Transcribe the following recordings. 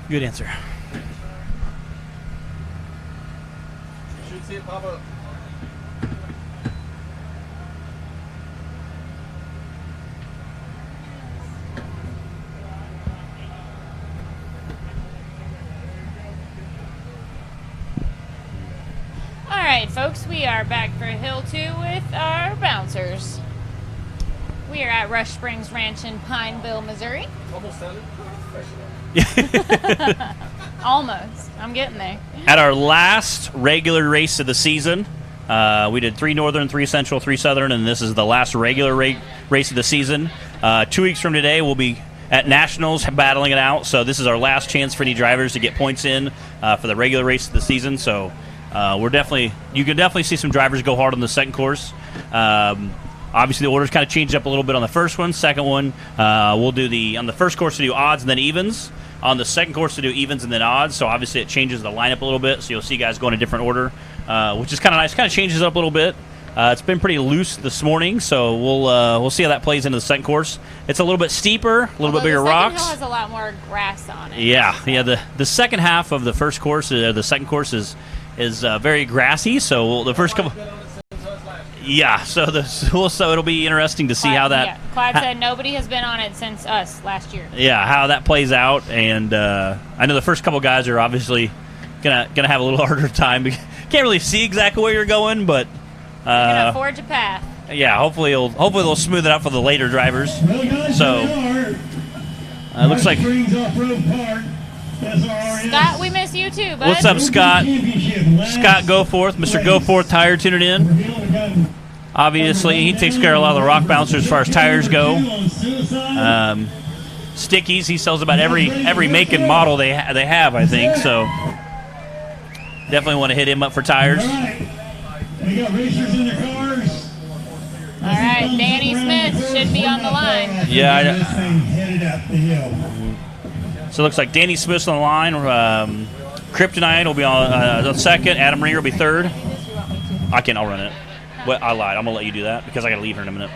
Good answer. You should see it pop up. All right, folks, we are back for Hill 2 with our bouncers. We are at Rush Springs Ranch in Pineville, Missouri. Almost sounded Almost. I'm getting there. At our last regular race of the season, we did 3 Northern, 3 Central, 3 Southern, and this is the last regular race of the season. 2 weeks from today, we'll be at Nationals battling it out. So this is our last chance for any drivers to get points in for the regular race of the season. So you can definitely see some drivers go hard on the second course. Obviously, the orders kind of changed up a little bit on the first one. Second one, we'll do on the first course to do odds and then evens. On the second course to do evens and then odds. So obviously it changes the lineup a little bit. So you'll see guys go in a different order, which is kind of nice. Kind of changes it up a little bit. It's been pretty loose this morning, so we'll see how that plays into the second course. It's a little bit steeper, a little bit bigger rocks. The second hill has a lot more grass on it. Yeah. The second half of the first course, the second course is very grassy. So the first couple. Yeah, so it'll be interesting to see how that. Yeah, Clyde said nobody has been on it since us last year. Yeah, how that plays out, and I know the first couple guys are obviously gonna have a little harder time. Can't really see exactly where you're going, but you're gonna forge a path. Yeah, hopefully they'll smooth it out for the later drivers. So it looks like. Scott, we miss you too, bud. What's up, Scott? Scott Goforth, Mr. Goforth Tire tuning in. Obviously, he takes care of a lot of the rock bouncers as far as tires go. Stickies, he sells about every make and model they have, I think. So definitely want to hit him up for tires. We got racers in the cars. All right, Danny Smith should be on the line. Yeah. This thing headed up the hill. So it looks like Danny Smith's on the line. Kryptonite will be on second. Adam Ringer will be third. I'll run it. Well, I lied. I'm going to let you do that because I got to leave her in a minute.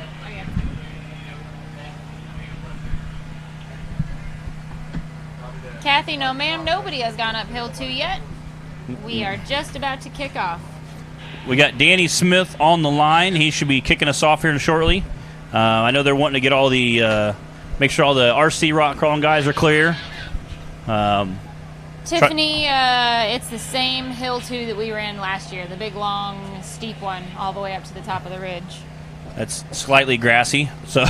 Kathy, no ma'am, nobody has gone up Hill 2 yet. We are just about to kick off. We got Danny Smith on the line. He should be kicking us off here shortly. I know they're wanting to get all the, make sure all the RC rock crawling guys are clear. Tiffany, it's the same Hill 2 that we ran last year, the big, long, steep one all the way up to the top of the ridge. That's slightly grassy. So.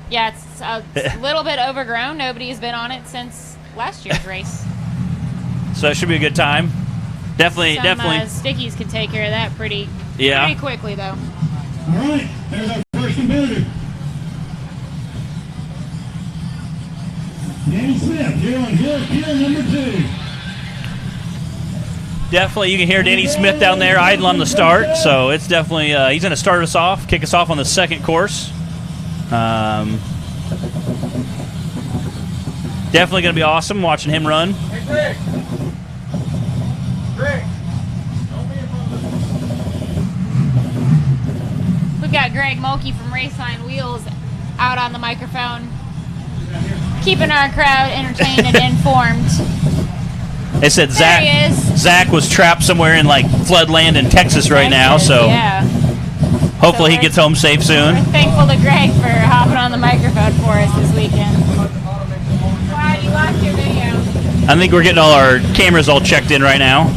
Yeah, it's a little bit overgrown. Nobody has been on it since last year's race. So it should be a good time. Definitely. Stickies can take care of that pretty quickly, though. All right, there's our first competitor. Danny Smith, here on Hill number 2. Definitely, you can hear Danny Smith down there idle on the start. So it's definitely he's going to start us off, kick us off on the second course. Definitely going to be awesome watching him run. Hey, Greg. We've got Greg Mulkey from Raceline Wheels out on the microphone, keeping our crowd entertained and informed. They said There he is. Zach was trapped somewhere in like floodland in Texas right now, so hopefully he gets home safe soon. We're thankful to Greg for hopping on the microphone for us this weekend. Wow, you lost your video. I think we're getting all our cameras all checked in right now.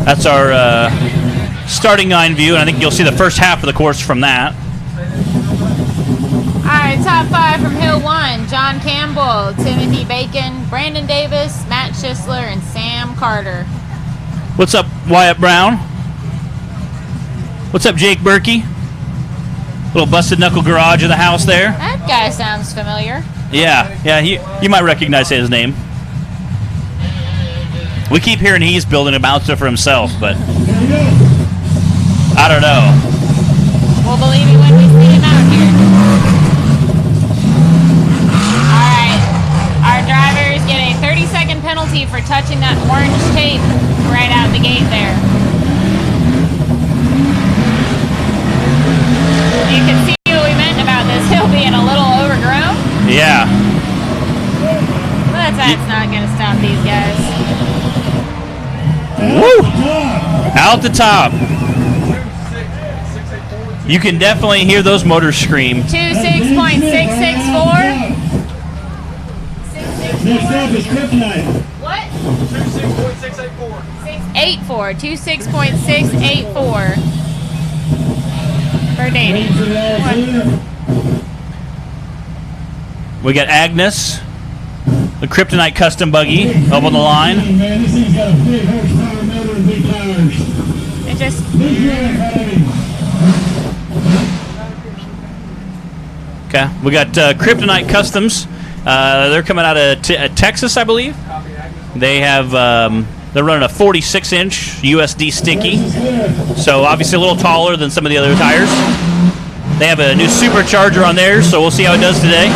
That's our starting line view, and I think you'll see the first half of the course from that. All right, top 5 from Hill 1, John Campbell, Timothy Bacon, Brandon Davis, Matt Schisler, and Sam Carter. What's up, Wyatt Brown? What's up, Jake Berkey? Little busted knuckle garage of the house there. That guy sounds familiar. Yeah, you might recognize his name. We keep hearing he's building a bouncer for himself, but I don't know. We'll believe you when we see him out here. All right, our driver penalty for touching that orange tape right out the gate there. You can see what we meant about this hill being a little overgrown. Yeah. But that's not going to stop these guys. Woo! Out the top. You can definitely hear those motors scream. 26.664. Next up is Kryptonite. What? 26.684. 684. 26.684. For Danny. We got Agnes, the Kryptonite custom buggy, up on the line. Man, this thing's got a big horsepower motor and big tires. It just. Big drag heavy. Okay, we got Kryptonite Customs. They're coming out of Texas, I believe. They have they're running a 46-inch USD sticky, so obviously a little taller than some of the other tires. They have a new supercharger on theirs, so we'll see how it does today.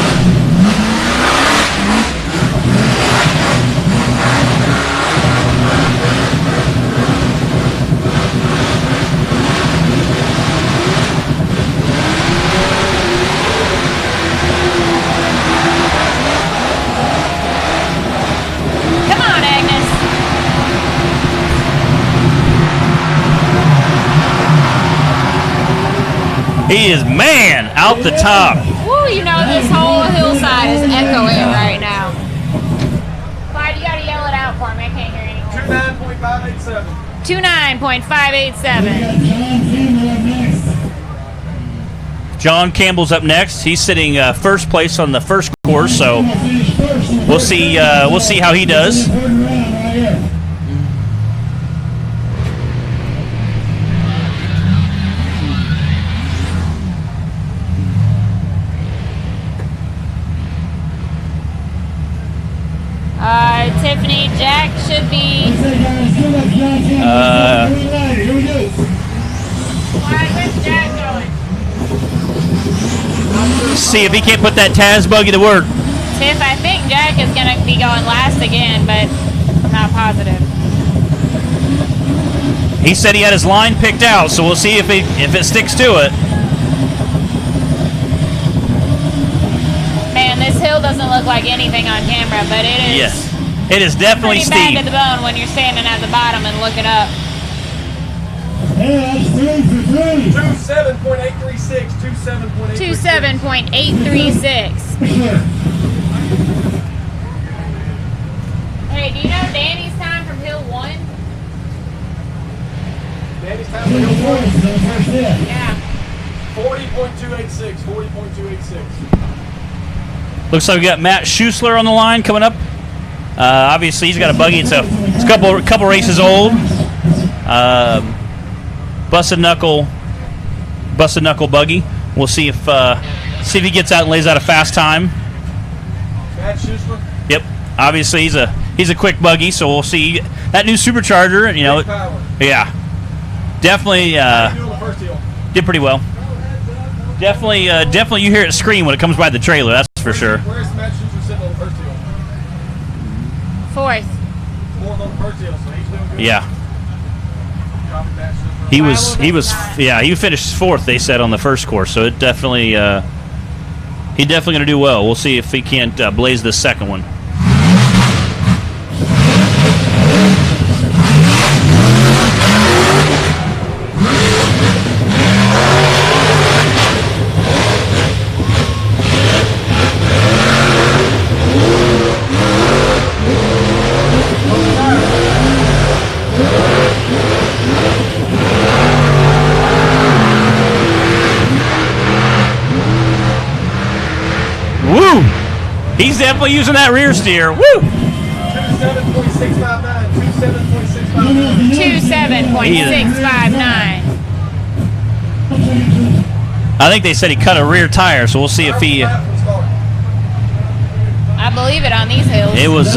Come on, Agnes. He is, man, out the top. Woo, you know this whole hillside is echoing right now. Clyde, you gotta yell it out for me. I can't hear anything. 29.587. 29.587. We got John Campbell up next. John Campbell's up next. He's sitting first place on the first course, so He's gonna finish first in the we'll first see. round. We'll see how he does. Third round right here. Tiffany, Jack should be. Say, guys, give up John Campbell. Green light. Here we go. Clyde, where's Jack going? See if he can't put that Taz buggy to work. Tiff, I think Jack is gonna be going last again, but I'm not positive. He said he had his line picked out, so we'll see if it sticks to it. Man, this hill doesn't look like anything on camera, but it is. Yes, it is definitely Pretty bad steep. to the bone when you're standing at the bottom and looking up. Yeah, that's 3 for 3. 27.836. 27.836. Sure. Hey, do you know Danny's time from hill 1? Danny's time Two to go fourths on the first hit. Yeah. 40.286. 40.286. Looks like we got Matt Schusler on the line coming up. Obviously, he's got a buggy. It's a couple races old. Busted knuckle buggy. We'll see if he gets out and lays out a fast time. Matt Schuster. Yep. Obviously, he's a quick buggy, so we'll see that new supercharger. You know, Big power. yeah, definitely How you doing the first hill? did pretty well. Definitely, you hear it scream when it comes by the trailer. That's for sure. Where's Matt Schuster sitting on the first hill? 4th. Fourth on the first hill, so he's doing good. Yeah, Dropping Matt Schuster. he finished fourth. They said on the first course, so it definitely he's definitely going to do well. We'll see if he can't blaze the second one. Woo! He's definitely using that rear steer. Woo! 27.659. 27.659. I think they said he cut a rear tire, so we'll see if he. I believe it on these hills. It was.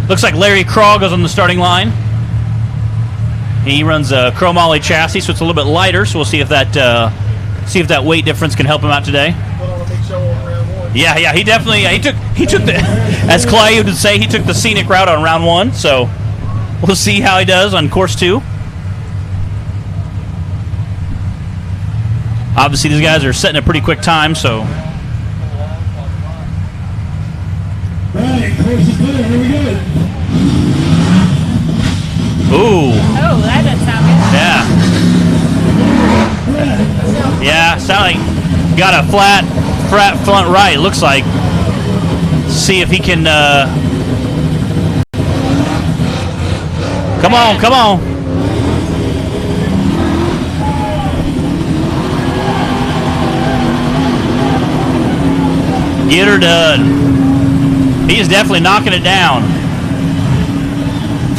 Looks like Larry Krog is on the starting line. He runs a chromoly chassis, so it's a little bit lighter. So we'll see if that weight difference can help him out today. Put on a big show on round 1. Yeah, he definitely he took the, as Clay would say, he took the scenic route on round 1. So we'll see how he does on course 2. Obviously, these guys are setting a pretty quick time, so. Right, course is clear. Here we go. Oh, Ooh. that doesn't sound good. Yeah. Yeah, sound like got a flat front right, looks like. See if he can come on. Get her done. He's definitely knocking it down.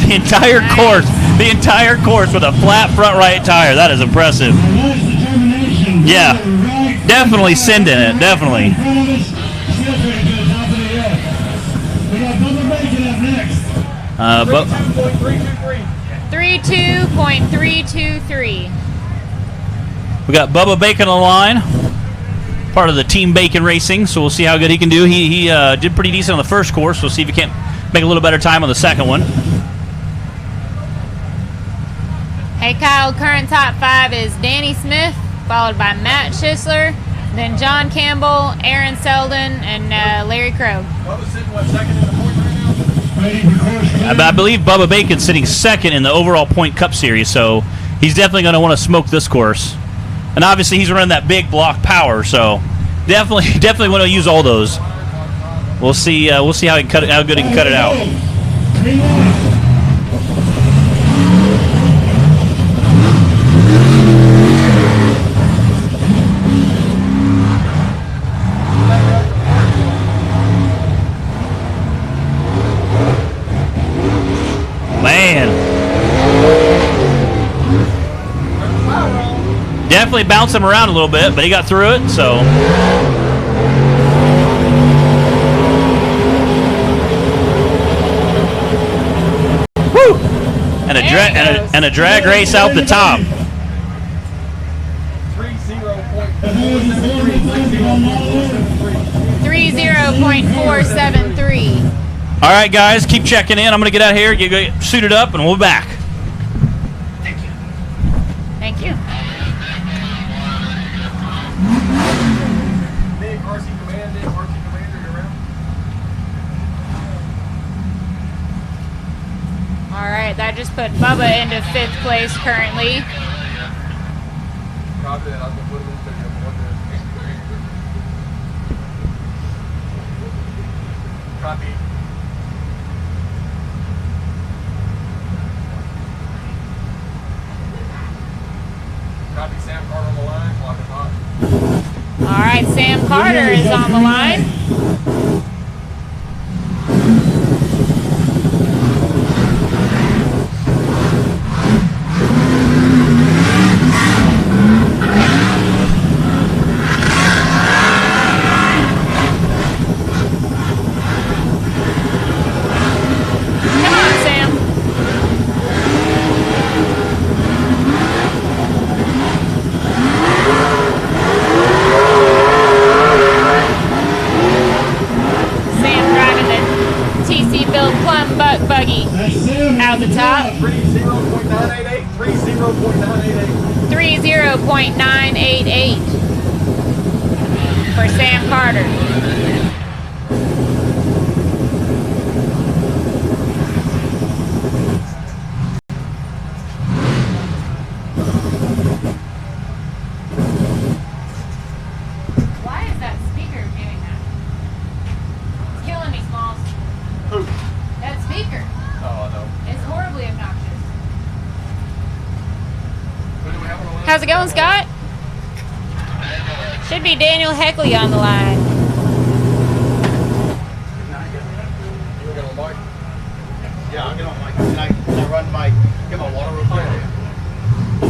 The entire course with a flat front right tire. That is impressive. Nice determination. Yeah. Right. Definitely sending it. Definitely. In front of us. Still pretty good. Top of the hill. We got Bubba Bacon up next. But 32.323. we got Bubba Bacon on the line, part of the Team Bacon Racing. So we'll see how good he can do. He did pretty decent on the first course. We'll see if he can't make a little better time on the second one. Hey, Kyle, current top 5 is Danny Smith, followed by Matt Schisler, then John Campbell, Aaron Selden, and Larry Crow. Bubba's sitting, what, second in the point right now? Waiting for course clear. I believe Bubba Bacon's sitting second in the overall point cup series, so he's definitely going to want to smoke this course. And obviously he's running that big block power, so definitely want to use all those. We'll see how good he can cut it out. 3-1. Man. Definitely bounced him around a little bit, but he got through it, so. Woo! And a drag race out the top. 30.473. All right, guys, keep checking in. I'm going to get out here, get suited up, and we'll be back. Thank you. Big RC Commander, you're around. All right, that just put Bubba into 5th place currently. Copy that. I was going to put it in the video. Copy. Copy Sam Carter on the line. Clock is hot. All right, Sam Carter is on the line. Come on, Sam. Sam driving the TC Build Plum Buck Buggy That's Sam. out the top. 30.988. 30.988. 30.988 for Sam Carter. Why is that speaker doing that? It's killing me, Smalls. Who? That speaker. Oh, I know. It's horribly obnoxious. Who do we have on the line? How's it going, Scott? Should be Daniel Heckley on the line. You got on mic? Yeah, I'll get on mic. Can I run my, get my water real quick?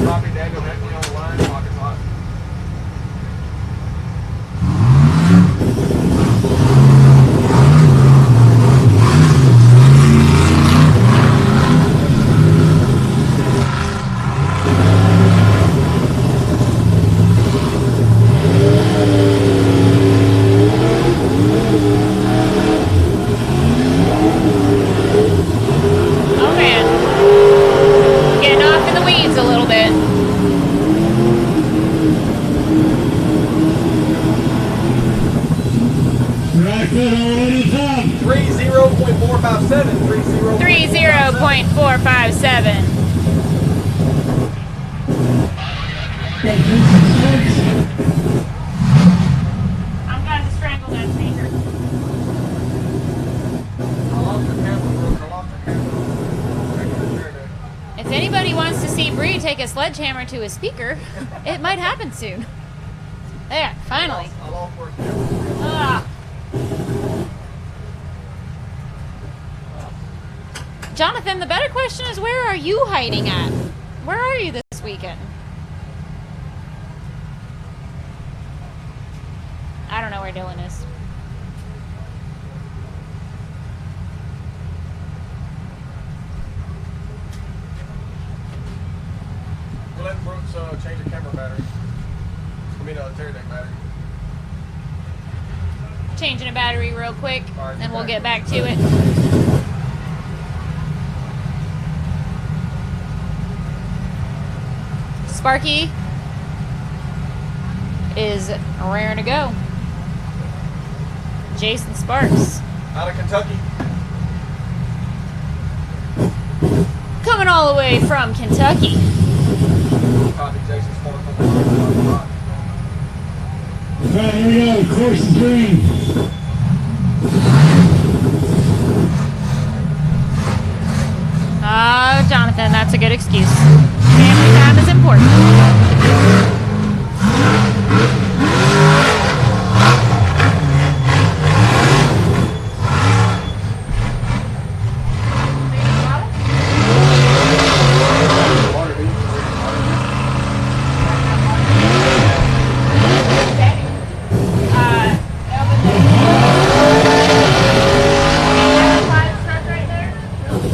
Copy Daniel Heckley on the line. Clock is hot. 30.457. 30.457. I'm going to strangle that speaker. If anybody wants to see Bree take a sledgehammer to a speaker, it might happen soon. There, finally. Ah. Jonathan, the better question is, where are you hiding at? Where are you this weekend? I don't know where Dylan is. We'll let Brooks change the camera battery. I mean, tear deck battery. Changing a battery real quick, Alright, then we'll okay. get back to it. Sparky is raring to go. Jason Sparks Out of Kentucky. coming all the way from Kentucky. Copy Jason Sparks on the line. All right, here we go. Course is green. Jonathan, that's a good excuse. Family time is important.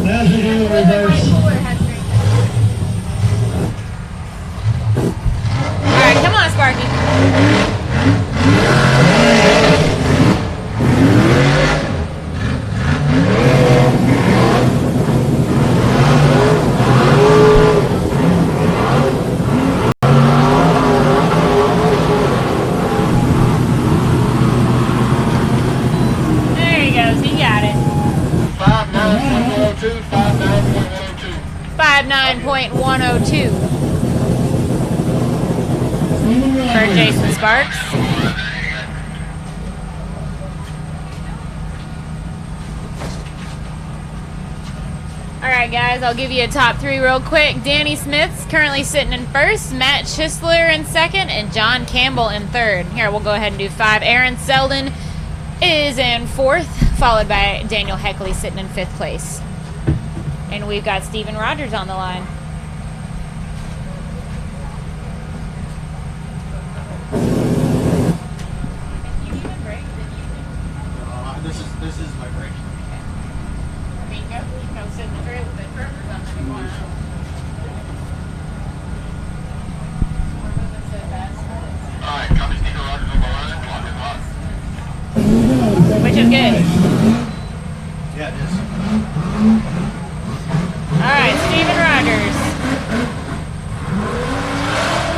Now's the deal reverse. Alright, come on, Sparky. There he goes, he got it. 59.102. 59.102 for Jason Sparks. Alright guys, I'll give you a top three real quick. Danny Smith's currently sitting in first, Matt Schisler in second, and John Campbell in third. Here, we'll go ahead and do five. Aaron Selden is in fourth, followed by Daniel Heckley sitting in fifth place. And we've got Steven Rogers on the line. This is my break. Alright, copy Steven Rogers on the line. Clock is hot. Which is good. Yeah, it is. Alright, Steven Rogers.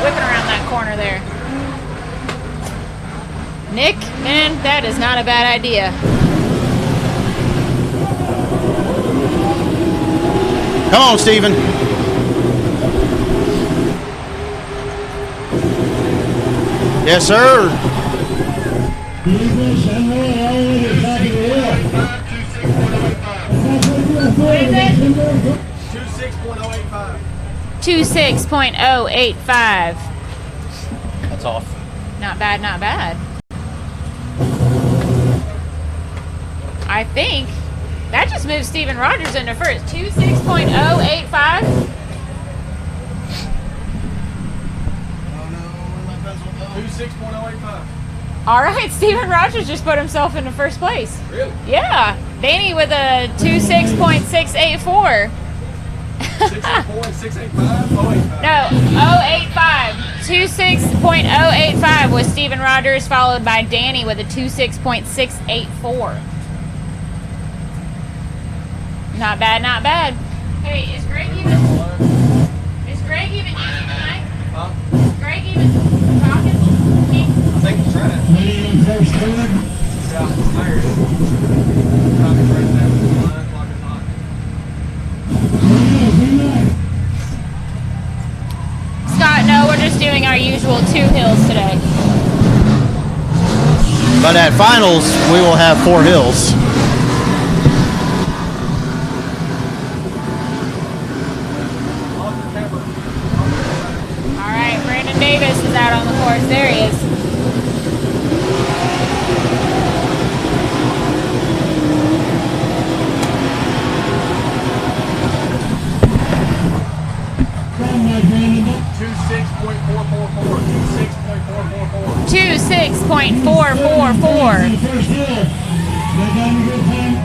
Whipping around that corner there. Nick, man, that is not a bad idea. Come on, Steven. Yes, sir. English and roll all the way to the top of the hill. What is it? 26.085. 26.085. That's off. Not bad, not bad. I think that just moves Steven Rogers into first. 26.085. Oh no, my pencil go. 26.085. All right, Steven Rogers just put himself into first place. Really? Yeah, Danny with a 26.684. 6.685. 085. No, 085. 26.085 was Steven Rogers, followed by Danny with a 26.684. Not bad, not bad. Hey, is Greg even using tonight? Huh? Is Greg even talking? I think he's trying to. Leading first third. Yeah, I heard it. At finals, we will have 4 hills. All right, Brandon Davis is out on the course. There he is. Come, my Brandon. 26.444. In the first hill. They got a good time.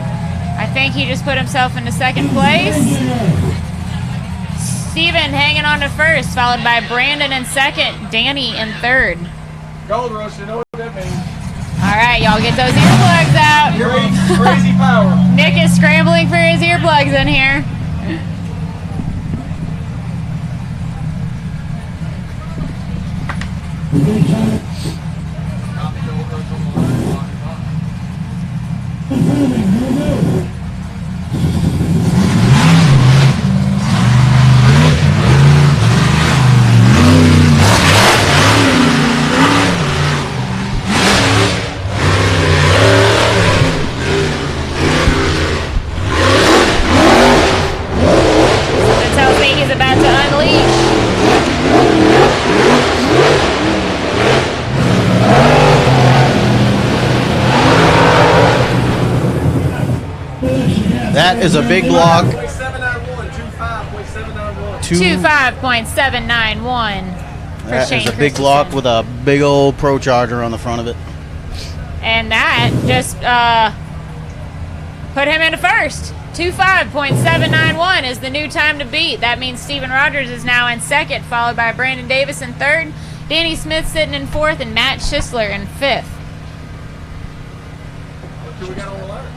I think he just put himself into second place. Steven hanging on to first, followed by Brandon in second, Danny in third. Gold rush, you know what that means. All right, y'all get those earplugs out. Crazy power. Nick is scrambling for his earplugs in here. It tells me he's about to unleash. That is a big block. 25.791 for That Shane is a big block Christensen. with a big old Pro Charger on the front of it. And that just put him into first. 25.791 is the new time to beat. That means Steven Rogers is now in second, followed by Brandon Davis in third, Danny Smith sitting in fourth, and Matt Schisler in fifth. Who we got on the ladder?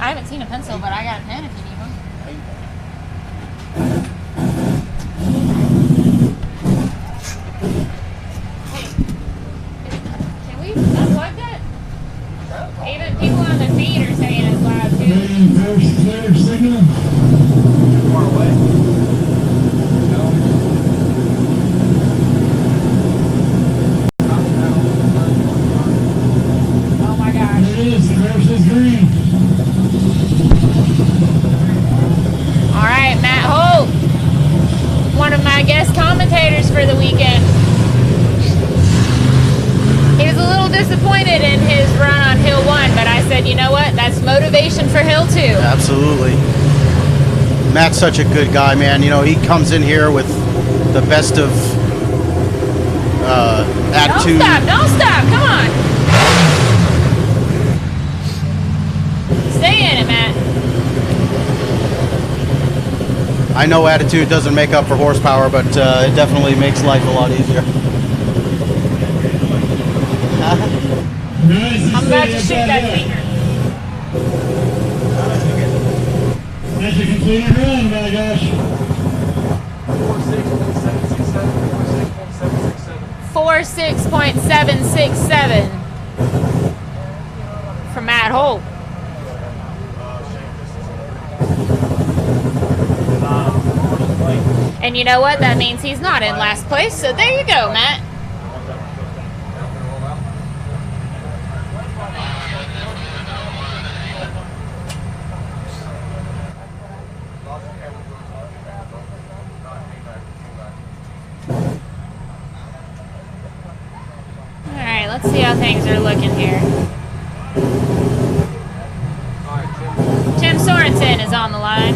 I haven't seen a pencil, but I got a pen if you need one. Can we unplug that? Even people on the feed are saying it's loud too. First clear signal. Far away. Oh my gosh. There it is. The course is green. All right, Matt Holt, one of my guest commentators for the weekend. He was a little disappointed in his run on Hill 1, but I said, you know what? That's motivation for Hill 2. Absolutely. Matt's such a good guy, man. You know, he comes in here with the best of attitude. Don't stop, come on. Stay in it, Matt. I know attitude doesn't make up for horsepower, but it definitely makes life a lot easier. Nice. I'm about to shoot that finger. That's a completed run, my gosh. 46.767 for Matt Holt. And you know what? That means he's not in last place, so there you go, Matt. All right, let's see how things are looking here. Tim Sorensen is on the line.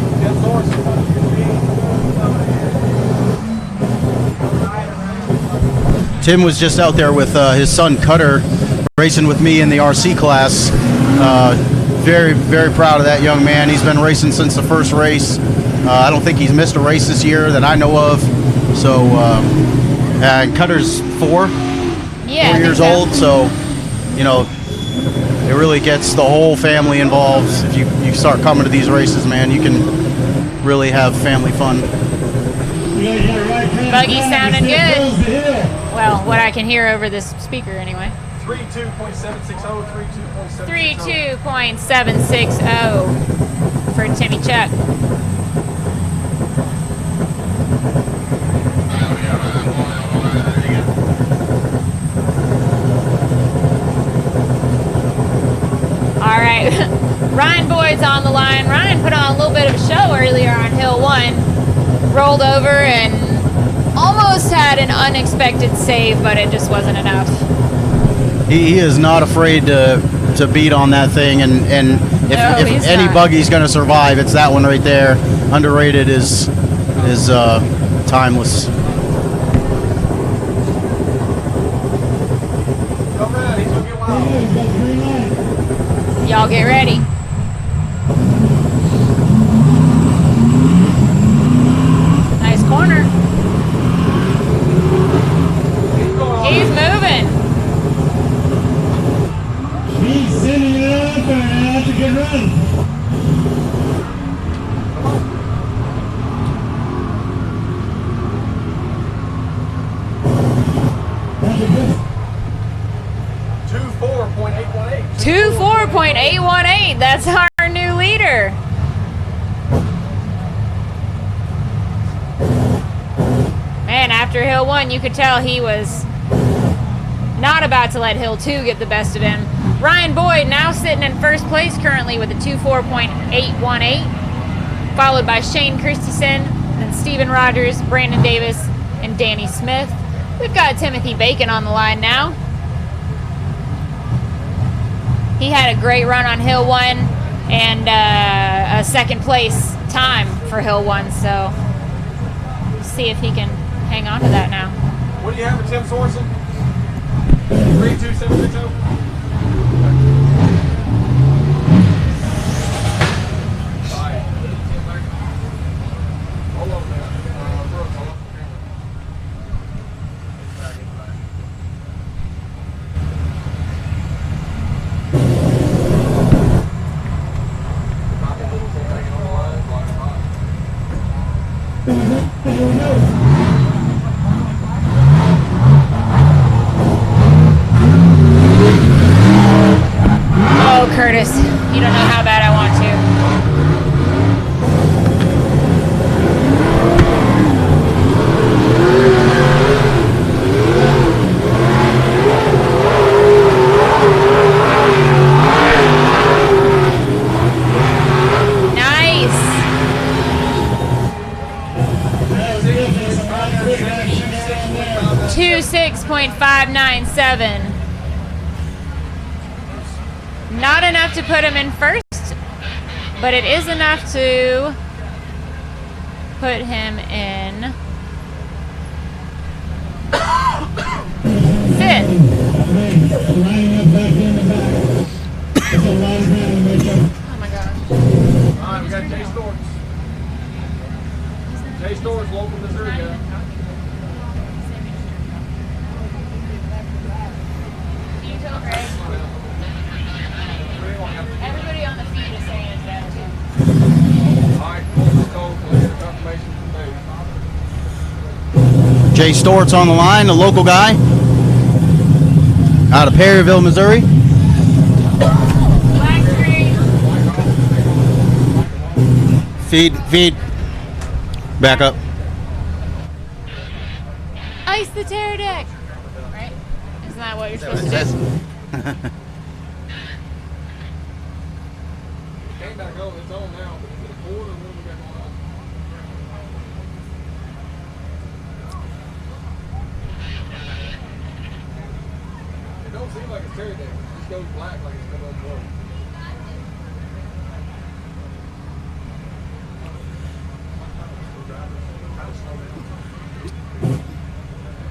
Tim was just out there with his son Cutter, racing with me in the RC class. Very, very proud of that young man. He's been racing since the first race. I don't think he's missed a race this year that I know of. So, and Cutter's 4 years old. So, you know, it really gets the whole family involved. If you start coming to these races, man, you can really have family fun. Buggy sounding good. Well, what I can hear over this speaker anyway. 32.760, 32.760 for Timmy Chuck. right. Ryan Boyd's on the line. Ryan put on a little bit of a show earlier on Hill 1. Rolled over and almost had an unexpected save, but it just wasn't enough. He is not afraid to beat on that thing, and if any buggy's going to survive, it's that one right there. Underrated is timeless. Y'all get ready. Nice corner. He's moving. He's sitting it up, and that's a good run. 24.818. That's our new leader. Man, after Hill 1, you could tell he was not about to let Hill 2 get the best of him. Ryan Boyd now sitting in first place currently with a 24.818, followed by Shane Christensen, then Steven Rogers, Brandon Davis, and Danny Smith. We've got Timothy Bacon on the line now. He had a great run on Hill 1 and a second place time for Hill 1, so we'll see if he can hang on to that now. What do you have for Tim Sorensen? 32760. Oh, Curtis, you don't know how bad I want to. Nice. 26.597. Not enough to put him in first, but it is enough to put him in fifth. Oh my gosh. All right, we got Jay Storrs. Jay Storrs, local Missouri guy. Can you tell Greg? Everybody on the feed is saying it's bad too. All right, let's go. We'll get a confirmation from Dave. Jay Stort's on the line, a local guy out of Perryville, Missouri. Black screen. Feed. Back up. Ice the tear deck. Right? Isn't that what you're supposed to do? Came back over, it's on now. But it's a quarter, what do we got going on? It don't seem like it's tear deck. It just goes black like it's coming on board.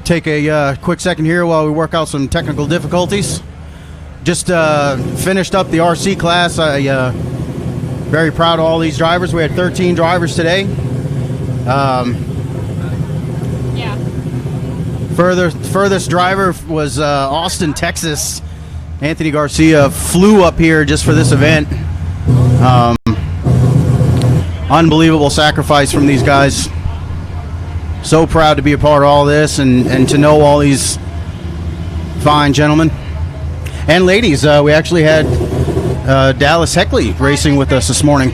Take a quick second here while we work out some technical difficulties. Just finished up the RC class. Very proud of all these drivers. We had 13 drivers today. Yeah. Furthest driver was Austin, Texas. Anthony Garcia flew up here just for this event. Unbelievable sacrifice from these guys. So proud to be a part of all this and to know all these fine gentlemen and ladies. We actually had Dallas Heckley racing with us this morning.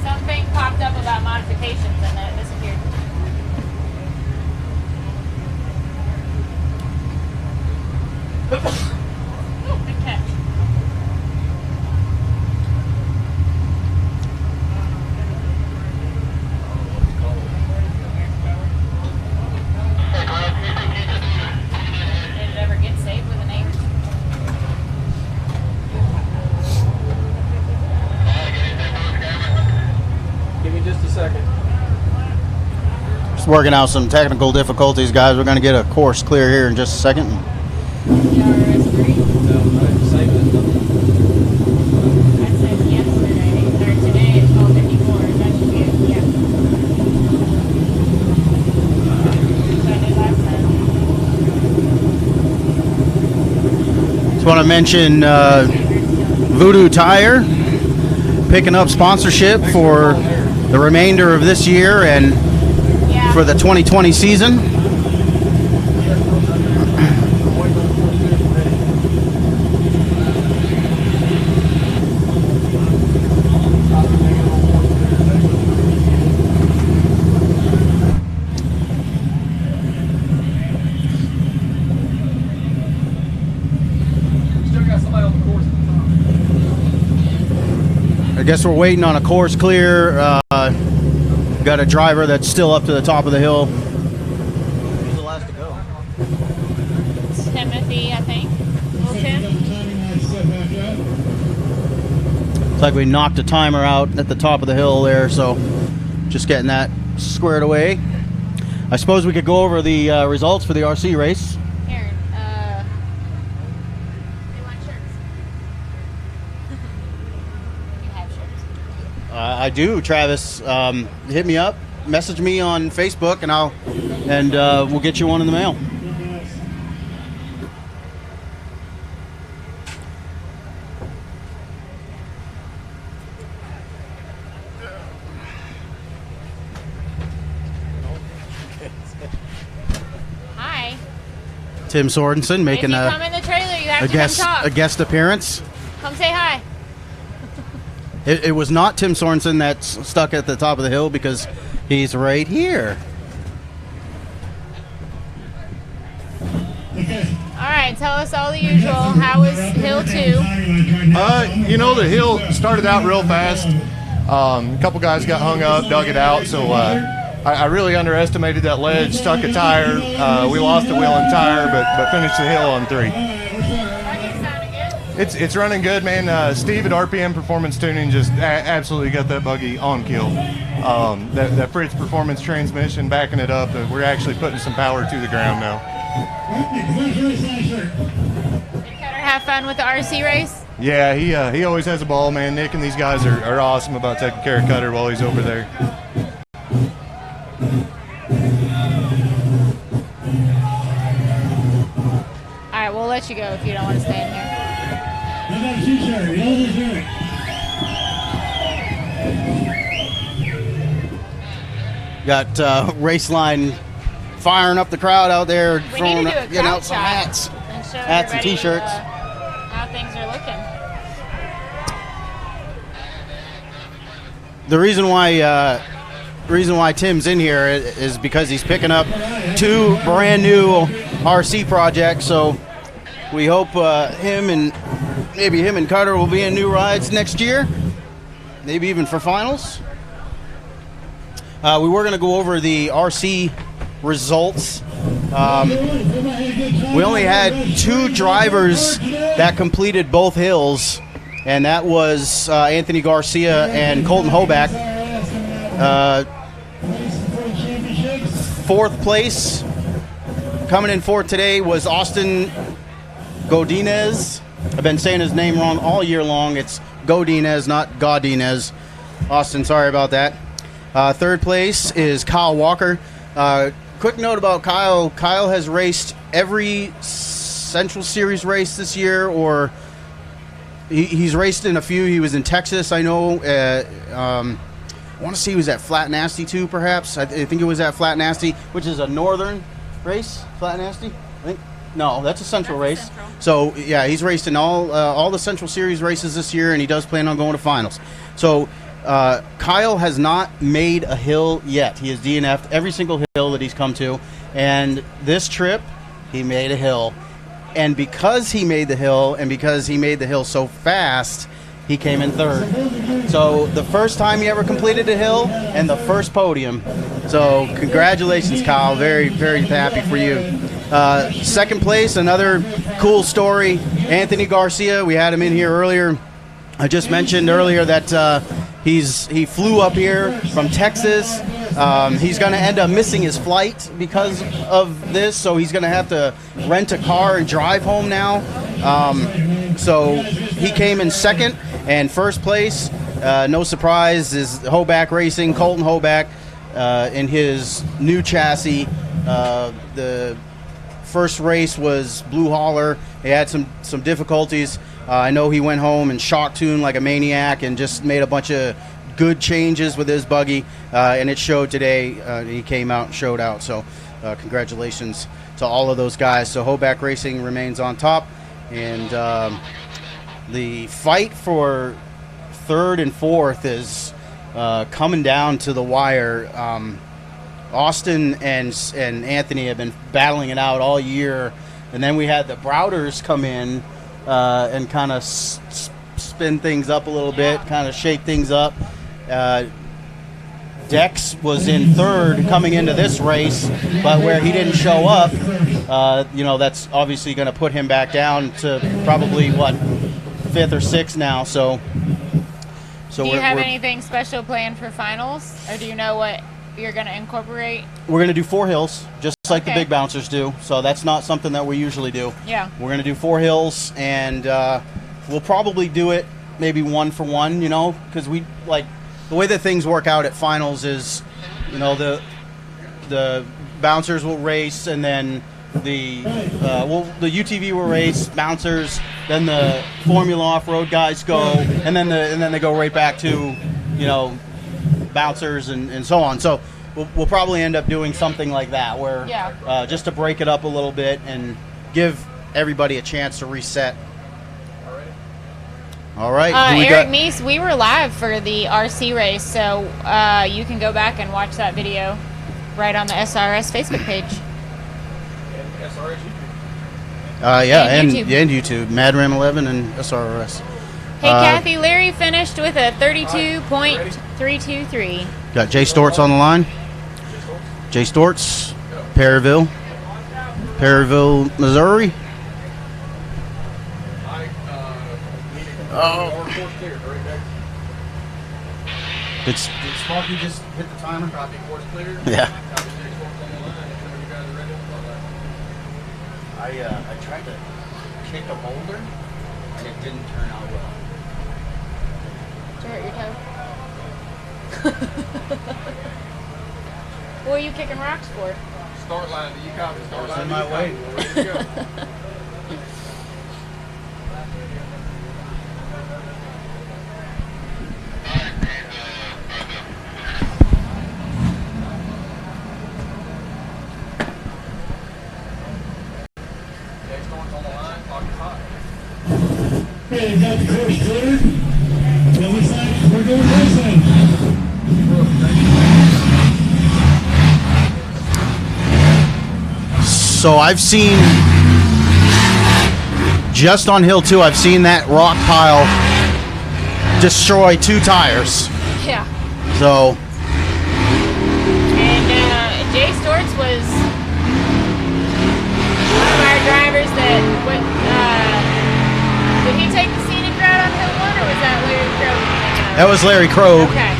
Something popped up about modifications and then it disappeared. Oh, good catch. working out some technical difficulties, guys. We're going to get a course clear here in just a second. CRRS 3. I said yesterday, or today at 12:54. That should be it. Yeah. So I did last time. Just want to mention Voodoo Tire picking up sponsorship for the remainder of this year and for the 2020 season. Still got somebody on the course at the top. I guess we're waiting on a course clear. Got a driver that's still up to the top of the hill. Who's the last to go? Timothy, I think. Little Tim. It's like we knocked a timer out at the top of the hill there, so just getting that squared away. I suppose we could go over the results for the RC race. Here, they want shirts. You have shirts. I do, Travis. Hit me up, message me on Facebook, and we'll get you one in the mail. Hi. Tim Sorensen making If you come in the trailer, you have to come talk. a guest appearance. Come say hi. It was not Tim Sorensen that's stuck at the top of the hill because he's right here. All right, tell us all the usual. How was Hill 2? You know, the hill started out real fast. A couple guys got hung up, dug it out, so I really underestimated that ledge, stuck a tire. We lost the wheel and tire, but finished the hill on 3. It's running good, man. Steve at RPM Performance Tuning just absolutely got that buggy on kill. That Fritz Performance transmission backing it up. We're actually putting some power to the ground now. Did Cutter have fun with the RC race? Yeah, he always has a ball, man. Nick and these guys are awesome about taking care of Cutter while he's over there. All right, we'll let you go if you don't want to stay in here. Got race line firing up the crowd out there, We need to do a getting out crowd some shot hats. and show Hats and everybody, t-shirts. How things are looking. The reason why Tim's in here is because he's picking up 2 brand new RC projects. So we hope him and Cutter will be in new rides next year, maybe even for finals. We were going to go over the RC results. We only had 2 drivers that completed both hills, and that was Anthony Garcia and Colton Hoback. 4th place, coming in 4th today, was Austin Godinez. I've been saying his name wrong all year long. It's Godinez, not Godinez. Austin, sorry about that. 3rd place is Kyle Walker. Quick note about Kyle. Kyle has raced every Central Series race this year, or he's raced in a few. He was in Texas, I know. I want to see he was at Flat Nasty too, perhaps. I think it was at Flat Nasty, which is a northern race. Flat Nasty, I think. No, that's a Central race. So yeah, he's raced in all the Central Series races this year, and he does plan on going to finals. So Kyle has not made a hill yet. He has DNF'd every single hill that he's come to, and this trip he made a hill. And because he made the hill, and because he made the hill so fast, he came in 3rd. So the first time he ever completed a hill and the first podium. So congratulations, Kyle. Very, very happy for you. 2nd place, another cool story. Anthony Garcia, we had him in here earlier. I just mentioned earlier that he flew up here from Texas, He's going to end up missing his flight because of this, so he's going to have to rent a car and drive home now. So he came in second, and first place, no surprise, is Hoback Racing, Colton Hoback, in his new chassis. The first race was Blue Holler. He had some difficulties. I know he went home and shock tuned like a maniac and just made a bunch of good changes with his buggy, and it showed today. He came out and showed out, so congratulations to all of those guys. So Hoback Racing remains on top, and the fight for third and fourth is coming down to the wire. Austin and Anthony have been battling it out all year, and then we had the Browders come in and kind of spin things up a little bit, kind of shake things up. Dex was in third coming into this race, but where he didn't show up, that's obviously going to put him back down to probably fifth or sixth now. So do you have anything special planned for finals, or do you know what you're going to incorporate? We're going to do 4 hills, just like the big bouncers do. So that's not something that we usually do. Yeah. We're going to do 4 hills, and we'll probably do it maybe 1 for 1, because we like the way that things work out at finals is, the bouncers will race, and then the UTV will race, bouncers, then the Formula off-road guys go, and then they go right back to, bouncers and so on. So we'll probably end up doing something like that, where just to break it up a little bit and give everybody a chance to reset. All right. Eric Meese, we were live for the RC race, so you can go back and watch that video right on the SRS Facebook page. And SRS YouTube. And YouTube. MadRam11 and SRS. Hey, Kathy, Larry finished with a 32.323. Got Jay Stortz on the line. Jay Stortz, Perryville, Missouri. Did Sparky just hit the timer? Yeah. I tried to kick a boulder, and it didn't turn out well. Did you hurt your toe? What are you kicking rocks for? Start line. You copy. Start line. In my way. Ready to go. Okay, got the course cleared. Then looks like we're going racing. So I've seen, just on Hill 2, I've seen that rock pile destroy 2 tires. Yeah. So. And Jay Stortz was one of our drivers that went, did he take the scenic route on Hill 1, or was that Larry Krogh? That was Larry Krogh. Okay.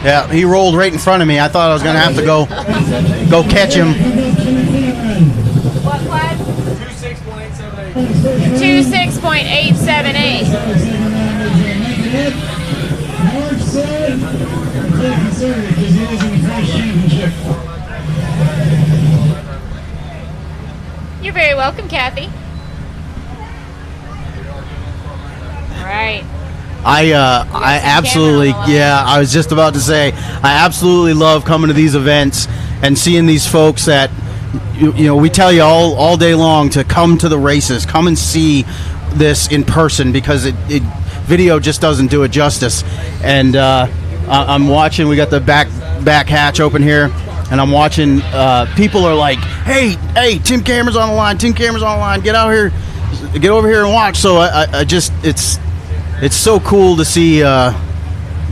Yeah, he rolled right in front of me. I thought I was going to have to go catch him. What class? 26.878. 26.878. Mark said, pretty concerned because he is in the French championship. You're very welcome, Kathy. All right. I absolutely, I was just about to say, I absolutely love coming to these events and seeing these folks that, we tell you all day long to come to the races, come and see this in person, because video just doesn't do it justice. And I'm watching, we got the back hatch open here, and I'm watching, people are like, hey, Tim Cameron's on the line, get out here, get over here and watch. So I just, it's so cool to see the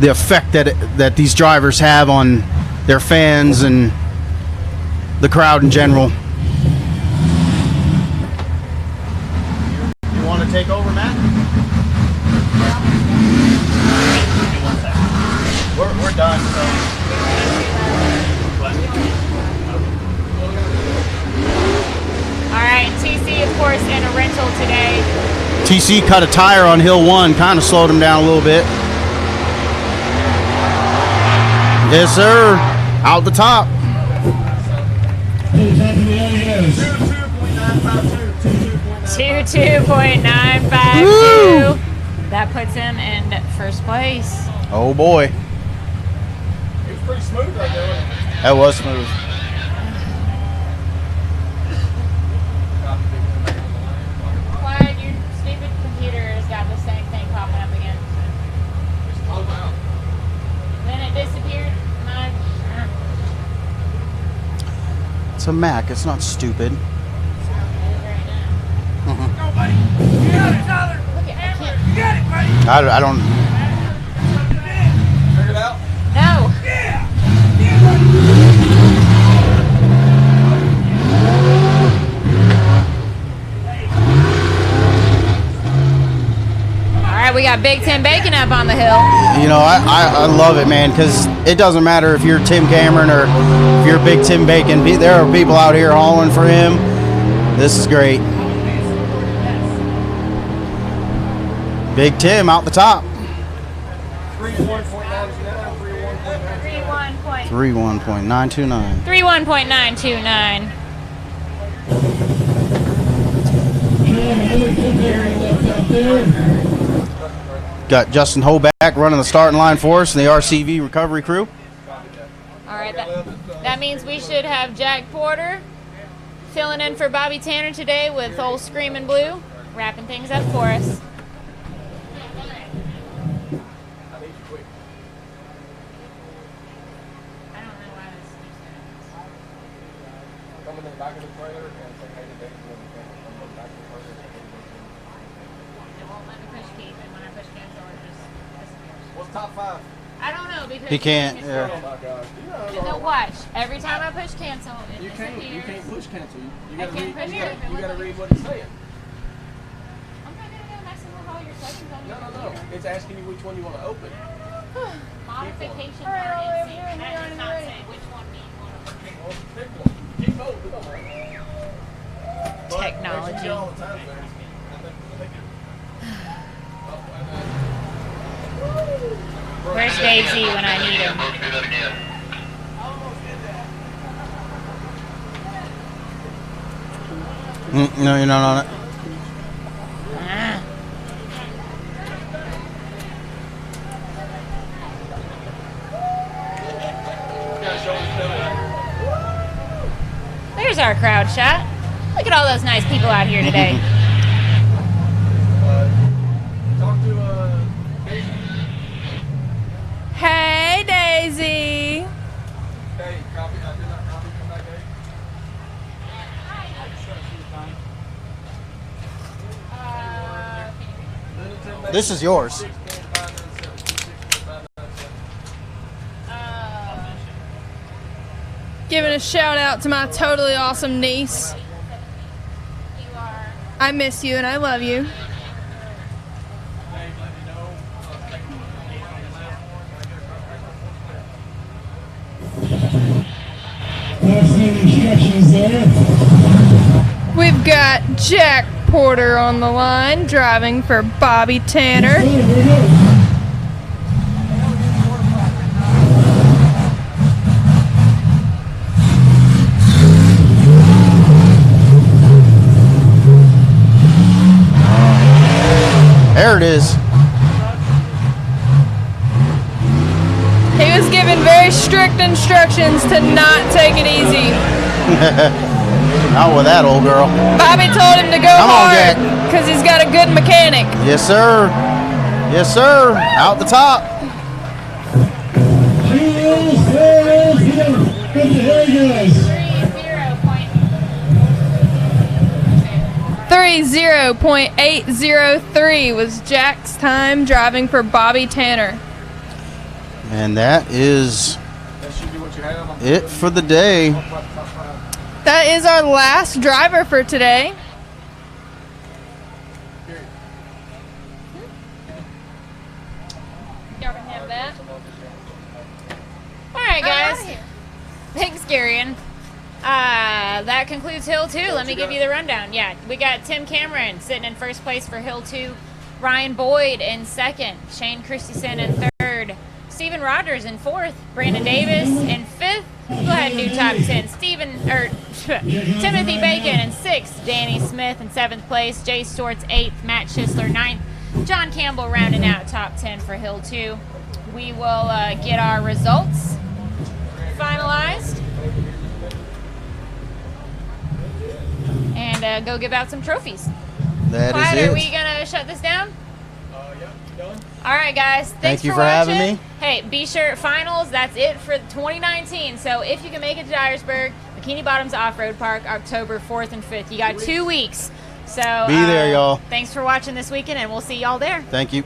effect that these drivers have on their fans and the crowd in general. You want to take over, Matt? We're done. So. in a rental today. TC cut a tire on hill 1, kind of slowed him down a little bit. Yes, sir. Out the top. To the top of the hill he goes. 22.952. That puts him in first place. Oh boy. It was pretty smooth right there. That was smooth. Clyde, your stupid computer has got the same thing popping up again. Then it disappeared. It's a Mac. It's not stupid. I don't. No. All right, we got Big Tim Bacon up on the hill. You know, I love it, man, because it doesn't matter if you're Tim Cameron or if you're Big Tim Bacon. There are people out here hauling for him. This is great. Big Tim out the top. 31.929. 31.929. Got Justin Hoback running the starting line for us and the RCV recovery crew. All right, that means we should have Jack Porter filling in for Bobby Tanner today with old Screamin' Blue, wrapping things up for us. Top 5. I don't know because He can't. No, watch. Every time I push cancel, it disappears. You can't push cancel. You I can't push it. You gotta read what it's saying. I'm not gonna go messing with all your settings on your No. computer. It's asking you which one you want to open. Modifications are in sync. That does not say which one we want to open. Well, pick one. Keep both. It don't matter. Technology. All the time, man. Where's Daisy when I need him? No, you're not on it. Ah. There's our crowd shot. Look at all those nice people out here today. Talk to Hey, Daisy. Hey, copy. I did not copy. Come back, Dave. This is yours. Giving a shout out to my totally awesome niece. I miss you and I love you. Last name instructions there. We've got Jack Porter on the line, driving for Bobby Tanner. Here we go. There it is. He was given very strict instructions to not take it easy. Not with that old girl. Bobby told him to go Come on, hard Jack. because he's got a good mechanic. Yes, sir. Yes, sir. Out the top. Here he goes. 30.803 was Jack's time driving for Bobby Tanner. And that is That should be what you have. it for the day. That is our last driver for today. Y'all can have that. All right, guys. Thanks, Garion. That concludes Hill 2. Let me give you the rundown. Yeah, we got Tim Cameron sitting in first place for Hill 2. Ryan Boyd in second. Shane Christensen in third. Stephen Rogers in fourth. Brandon Davis in fifth. Go ahead and do top 10. Timothy Bacon in sixth. Danny Smith in seventh place. Jay Stortz eighth. Matt Schisler ninth. John Campbell rounding out top 10 for Hill 2. We will get our results finalized and go give out some trophies. That Clyde, is it. are we going to shut this down? Yeah, done. All right, guys. Thanks Thank you for for watching. having me. Hey, be sure, finals, that's it for 2019. So if you can make it to Dyersburg, Bikini Bottoms Off-Road Park, October 4th and 5th. You got 2 weeks. So Be there, y'all. Thanks for watching this weekend, and we'll see y'all there. Thank you.